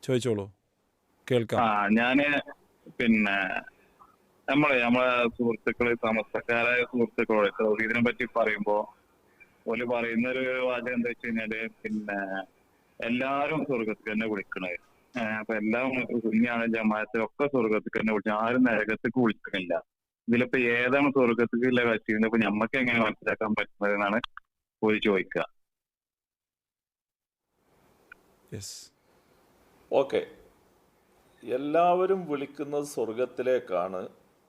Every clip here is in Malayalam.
ചോദിച്ചോളൂ, കേൾക്കാം. ഞാന് പിന്നെ നമ്മളെ സുഹൃത്തുക്കള്, സമസ്തക്കാരായ സുഹൃത്തുക്കളോട് തൗഹീദിനെ പറ്റി പറയുമ്പോ ഓല് പറയുന്ന ഒരു വാചകം എന്താ വെച്ച് കഴിഞ്ഞാല്, പിന്നെ എല്ലാരും സ്വർഗത്തിൽ തന്നെ വിളിക്കണത്. അപ്പൊ എല്ലാം സുന്നിയാണ് ജമാഅത്ത് സ്വർഗത്തിൽ തന്നെ വിളിച്ചു, ആരും നരകത്തേക്ക് വിളിക്കണില്ല. ഇതിലിപ്പോ ഏതാണ് സ്വർഗത്തിലുള്ള കക്ഷിന്ന് ഇപ്പൊ ഞമ്മക്ക് എങ്ങനെ മനസ്സിലാക്കാൻ പറ്റുന്നത് എന്നാണ് പോയി ചോദിക്കുക. ഓക്കെ, എല്ലാവരും വിളിക്കുന്നത് സ്വർഗത്തിലേക്കാണ്.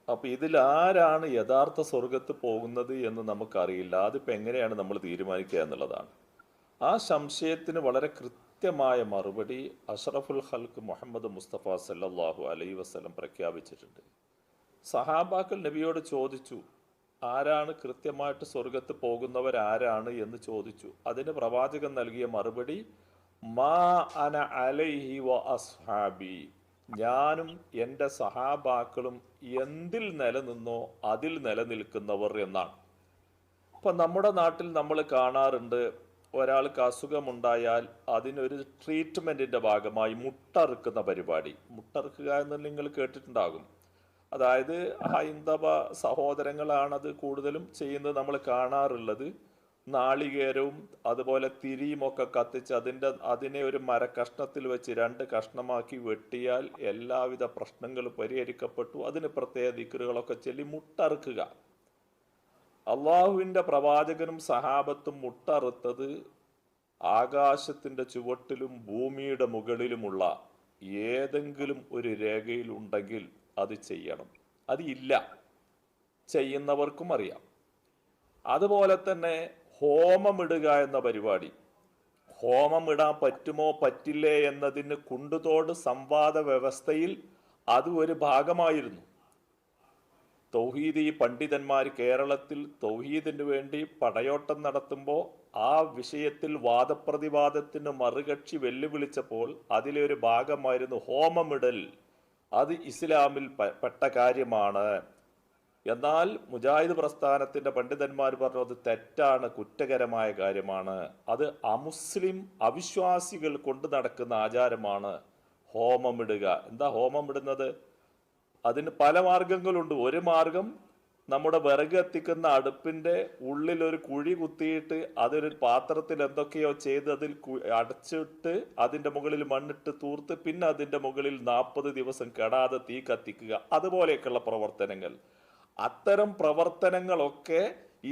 അപ്പോൾ ഇതിൽ ആരാണ് യഥാർത്ഥ സ്വർഗത്ത് പോകുന്നത് എന്ന് നമുക്കറിയില്ല. അതിപ്പോൾ എങ്ങനെയാണ് നമ്മൾ തീരുമാനിക്കുക എന്നുള്ളതാണ്. ആ സംശയത്തിന് വളരെ കൃത്യമായ മറുപടി അഷ്റഫുൽ ഖൽഖ് മുഹമ്മദ് മുസ്തഫ സല്ലല്ലാഹു അലൈഹി വസല്ലം പ്രഖ്യാപിച്ചിട്ടുണ്ട്. സഹാബാക്കൾ നബിയോട് ചോദിച്ചു, ആരാണ് കൃത്യമായിട്ട് സ്വർഗത്ത് പോകുന്നവരാരാണ് എന്ന് ചോദിച്ചു. അതിന് പ്രവാചകൻ നൽകിയ മറുപടി, മാ അന അലൈഹി വ അസ്ഹാബി, ഞാനും എൻ്റെ സഹാബാക്കളും എന്തിൽ നിലനിന്നോ അതിൽ നിലനിൽക്കുന്നവർ എന്നാണ്. ഇപ്പം നമ്മുടെ നാട്ടിൽ നമ്മൾ കാണാറുണ്ട്, ഒരാൾക്ക് അസുഖമുണ്ടായാൽ അതിനൊരു ട്രീറ്റ്മെൻറ്റിൻ്റെ ഭാഗമായി മുട്ടറുക്കുന്ന പരിപാടി. മുട്ടറുക്കുക എന്ന് നിങ്ങൾ കേട്ടിട്ടുണ്ടാകും. അതായത് ഹൈന്ദവ സഹോദരങ്ങളാണത് കൂടുതലും ചെയ്യുന്നത് നമ്മൾ കാണാറുള്ളത്. നാളികേരവും അതുപോലെ തിരിയുമൊക്കെ കത്തിച്ച് അതിനെ ഒരു മരക്കഷ്ണത്തിൽ വെച്ച് 2 കഷ്ണമാക്കി വെട്ടിയാൽ എല്ലാവിധ പ്രശ്നങ്ങളും പരിഹരിക്കപ്പെട്ടു. അതിന് പ്രത്യേക ദിക്റുകളൊക്കെ ചൊല്ലി മുട്ടറുക്കുക. അള്ളാഹുവിൻ്റെ പ്രവാചകനും സഹാബത്തും മുട്ടറുത്തത് ആകാശത്തിൻ്റെ ചുവട്ടിലും ഭൂമിയുടെ മുകളിലുമുള്ള ഏതെങ്കിലും ഒരു രേഖയിൽ ഉണ്ടെങ്കിൽ അത് ചെയ്യണം. അത് ഇല്ല, ചെയ്യുന്നവർക്കും അറിയാം. അതുപോലെ തന്നെ ഹോമമിടുക എന്ന പരിപാടി, ഹോമമിടാൻ പറ്റുമോ പറ്റില്ലേ എന്നതിന് കുണ്ടുതോട് സംവാദ വ്യവസ്ഥയിൽ അത് ഒരു ഭാഗമായിരുന്നു. തൗഹീദി പണ്ഡിതന്മാർ കേരളത്തിൽ തൗഹീദിന് വേണ്ടി പടയോട്ടം നടത്തുമ്പോൾ ആ വിഷയത്തിൽ വാദപ്രതിവാദത്തിന് മറുകക്ഷി വെല്ലുവിളിച്ചപ്പോൾ അതിലെ ഒരു ഭാഗമായിരുന്നു ഹോമമിടൽ. അത് ഇസ്ലാമിൽ പെട്ട കാര്യമാണ്. എന്നാൽ മുജാഹിദ് പ്രസ്ഥാനത്തിൻ്റെ പണ്ഡിതന്മാർ പറഞ്ഞു അത് തെറ്റാണ്, കുറ്റകരമായ കാര്യമാണ്. അത് അമുസ്ലിം അവിശ്വാസികൾ കൊണ്ടു നടക്കുന്ന ആചാരമാണ് ഹോമമിടുക. എന്താ ഹോമമിടുന്നത്? അതിന് പല മാർഗങ്ങളുണ്ട്. ഒരു മാർഗം, നമ്മുടെ വിറക് കത്തിക്കുന്ന അടുപ്പിൻ്റെ ഉള്ളിലൊരു കുഴി കുത്തിയിട്ട് അതൊരു പാത്രത്തിൽ എന്തൊക്കെയോ ചെയ്ത് അതിൽ അടച്ചിട്ട് അതിൻ്റെ മുകളിൽ മണ്ണിട്ട് തൂർത്ത് പിന്നെ അതിൻ്റെ മുകളിൽ 40 ദിവസം കെടാതെ തീ കത്തിക്കുക, അതുപോലെയൊക്കെയുള്ള പ്രവർത്തനങ്ങൾ. അത്തരം പ്രവർത്തനങ്ങളൊക്കെ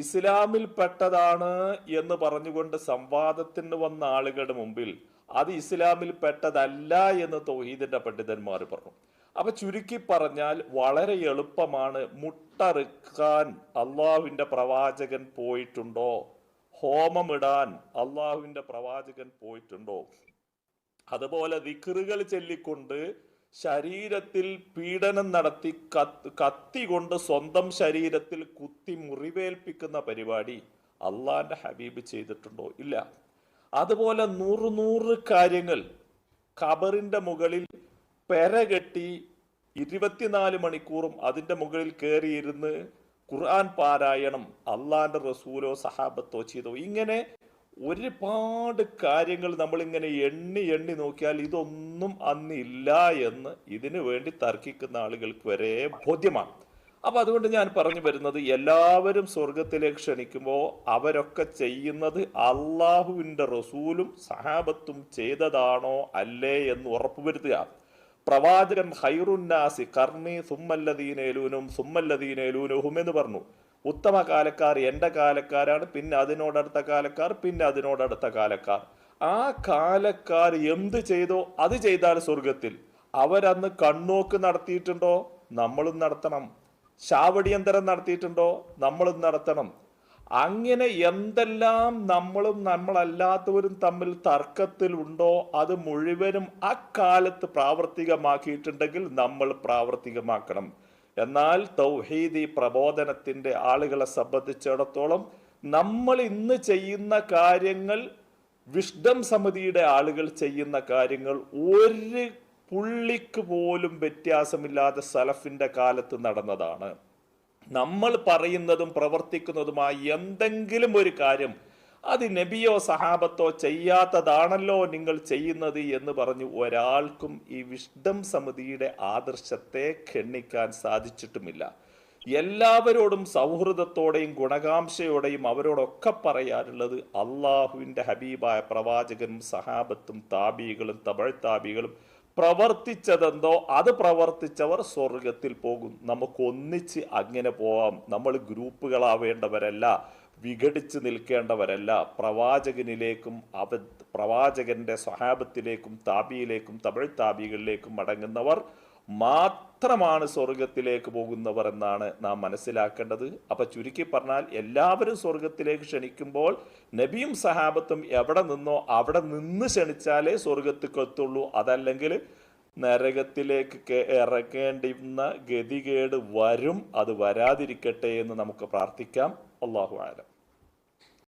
ഇസ്ലാമിൽ പെട്ടതാണ് എന്ന് പറഞ്ഞുകൊണ്ട് സംവാദത്തിന് വന്ന ആളുകളുടെ മുമ്പിൽ അത് ഇസ്ലാമിൽ പെട്ടതല്ല എന്ന് തൗഹീദിന്റെ പണ്ഡിതന്മാർ പറഞ്ഞു. അപ്പൊ ചുരുക്കി പറഞ്ഞാൽ വളരെ എളുപ്പമാണ്. മുട്ടറുക്കാൻ അള്ളാഹുവിന്റെ പ്രവാചകൻ പോയിട്ടുണ്ടോ? ഹോമമിടാൻ അള്ളാഹുവിന്റെ പ്രവാചകൻ പോയിട്ടുണ്ടോ? അതുപോലെ ദിക്റുകൾ ചൊല്ലിക്കൊണ്ട് ശരീരത്തിൽ പീഡനം നടത്തി കത്തി കൊണ്ട് സ്വന്തം ശരീരത്തിൽ കുത്തി മുറിവേൽപ്പിക്കുന്ന പരിപാടി അള്ളാന്റെ ഹബീബ് ചെയ്തിട്ടുണ്ടോ? ഇല്ല. അതുപോലെ 100 കാര്യങ്ങൾ, ഖബറിന്റെ മുകളിൽ പെരകെട്ടി 24 മണിക്കൂറും അതിന്റെ മുകളിൽ കയറിയിരുന്ന് ഖുർആൻ പാരായണം അള്ളാന്റെ റസൂലോ സഹാബത്തോ ചെയ്തോ? ഇങ്ങനെ ഒരുപാട് കാര്യങ്ങൾ നമ്മളിങ്ങനെ എണ്ണി നോക്കിയാൽ ഇതൊന്നും അന്നില്ല എന്ന് ഇതിനു വേണ്ടി തർക്കിക്കുന്ന ആളുകൾക്ക് വരെ ബോധ്യമാണ്. അപ്പൊ അതുകൊണ്ട് ഞാൻ പറഞ്ഞു വരുന്നത്, എല്ലാവരും സ്വർഗത്തിലേക്ക് ക്ഷണിക്കുമ്പോൾ അവരൊക്കെ ചെയ്യുന്നത് അള്ളാഹുവിൻ്റെ റസൂലും സഹാബത്തും ചെയ്തതാണോ അല്ലേ എന്ന് ഉറപ്പുവരുത്തുക. പ്രവാചകൻ ഖൈറുന്നാസി ഖർനി സുമ്മല്ലദീനേലൂനും എന്ന് പറഞ്ഞു. ഉത്തമ കാലക്കാർ എൻ്റെ കാലക്കാരാണ്, പിന്നെ അതിനോടടുത്ത കാലക്കാർ, പിന്നെ അതിനോടടുത്ത കാലക്കാർ. ആ കാലക്കാർ എന്ത് ചെയ്തോ അത് ചെയ്താൽ സ്വർഗത്തിൽ. അവരന്ന് കണ്ണോക്ക് നടത്തിയിട്ടുണ്ടോ? നമ്മളും നടത്തണം. ശാവടിയന്തരം നടത്തിയിട്ടുണ്ടോ? നമ്മളും നടത്തണം. അങ്ങനെ എന്തെല്ലാം നമ്മളും നമ്മളല്ലാത്തവരും തമ്മിൽ തർക്കത്തിലുണ്ടോ അത് മുഴുവനും അക്കാലത്ത് പ്രാവർത്തികമാക്കിയിട്ടുണ്ടെങ്കിൽ നമ്മൾ പ്രാവർത്തികമാക്കണം. എന്നാൽ തൗഹീദി പ്രബോധനത്തിൻ്റെ ആളുകളെ സംബന്ധിച്ചിടത്തോളം നമ്മൾ ഇന്ന് ചെയ്യുന്ന കാര്യങ്ങൾ, വിഷ്ഡം സമിതിയുടെ ആളുകൾ ചെയ്യുന്ന കാര്യങ്ങൾ ഒരു പുള്ളിക്ക് പോലും വ്യത്യാസമില്ലാതെ സലഫിൻ്റെ കാലത്ത് നടന്നതാണ്. നമ്മൾ പറയുന്നതും പ്രവർത്തിക്കുന്നതുമായ എന്തെങ്കിലും ഒരു കാര്യം അത് നബിയോ സഹാബത്തോ ചെയ്യാത്തതാണല്ലോ നിങ്ങൾ ചെയ്യുന്നത് എന്ന് പറഞ്ഞു ഒരാൾക്കും ഈ വിഷ്ഡം സമിതിയുടെ ആദർശത്തെ ഖണ്ഡിക്കാൻ സാധിച്ചിട്ടുമില്ല. എല്ലാവരോടും സൗഹൃദത്തോടെയും ഗുണകാംക്ഷയോടെയും അവരോടൊക്കെ പറയാറുള്ളത് അള്ളാഹുവിൻ്റെ ഹബീബായ പ്രവാചകനും സഹാബത്തും താബികളും തബഴ് താബികളും പ്രവർത്തിച്ചതെന്തോ അത് പ്രവർത്തിച്ചവർ സ്വർഗത്തിൽ പോകും. നമുക്ക് ഒന്നിച്ച് അങ്ങനെ പോവാം. നമ്മൾ ഗ്രൂപ്പുകളാവേണ്ടവരല്ല, വിഘടിച്ച് നിൽക്കേണ്ടവരല്ല. പ്രവാചകനിലേക്കും പ്രവാചകന്റെ സ്വഹാബത്തിലേക്കും താബിയിലേക്കും തബഴ് താബികളിലേക്കും മടങ്ങുന്നവർ മാത്രമാണ് സ്വർഗത്തിലേക്ക് പോകുന്നവർ എന്നാണ് നാം മനസ്സിലാക്കേണ്ടത്. അപ്പൊ ചുരുക്കി പറഞ്ഞാൽ എല്ലാവരും സ്വർഗത്തിലേക്ക് ക്ഷണിക്കുമ്പോൾ നബിയും സഹാബത്തും എവിടെ നിന്നോ അവിടെ നിന്ന് ക്ഷണിച്ചാലേ സ്വർഗത്തിലേക്ക് എത്തുള്ളൂ. അതല്ലെങ്കിൽ നരകത്തിലേക്ക് ഇറക്കേണ്ടുന്ന ഗതികേട് വരും. അത് വരാതിരിക്കട്ടെ എന്ന് നമുക്ക് പ്രാർത്ഥിക്കാം. അല്ലാഹു അലം.